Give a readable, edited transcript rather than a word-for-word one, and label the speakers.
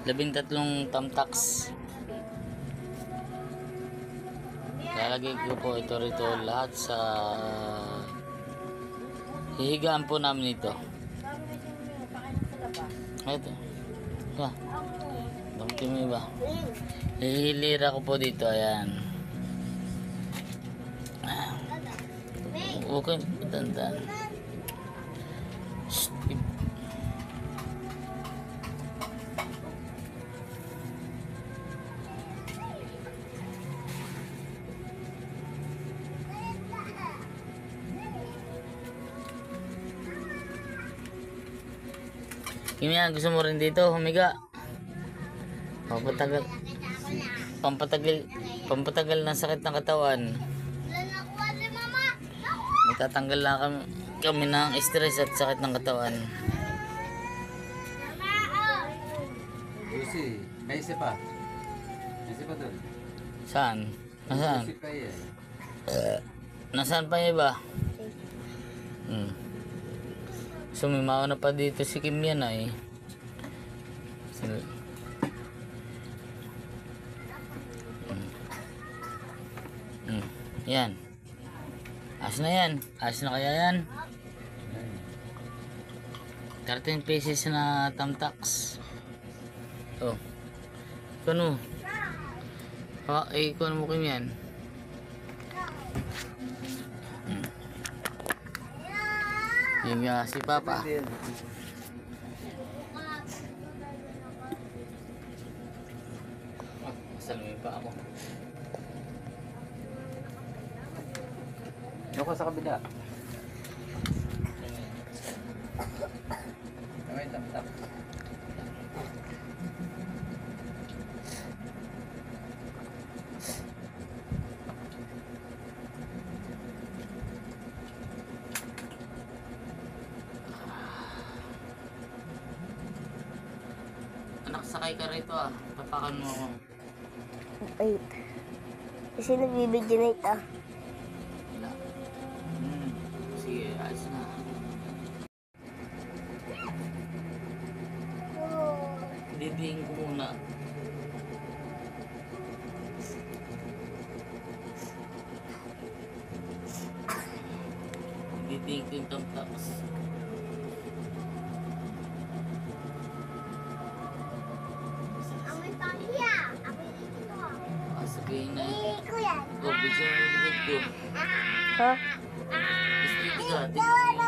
Speaker 1: 13 tamtaks. Lalagay ko po ito rito lahat sa hihigaan po namin ito. Ito. Bakit mo iba? Hihilira ko po dito. Ayan. Okay. Dandan. Kimya, gusto mo rin dito humiga? Pampatagal ng sakit ng katawan. Matatanggal lang kami ng stress at sakit ng katawan.
Speaker 2: Lucy, may isa pa. May isa pa doon.
Speaker 1: Saan? Nasaan?
Speaker 2: Lucy pa yan.
Speaker 1: Nasaan pa yung iba? Sumimaw na pa dito si Kim yan ay. Yan. Ayos na yan. Ayos na kaya yan. 13 pieces na tamtaks. Oh. Kano? Ikaw mo Kim yan. Yung si Papa. Salamin pa ako.
Speaker 2: Yung ko sa kabila. May tap-tap.
Speaker 1: Nakasakay ka rito ah. Tapakan mo ako.
Speaker 3: Ay. Kasi nagbibidyo ah.
Speaker 1: Wala. Sige, ayos na. Didiin ko muna. Didiin ko yung tamtaks. Sabihin na oh, bisa na likod ko.
Speaker 3: Ha?
Speaker 1: Istiti ka, tingnan mo.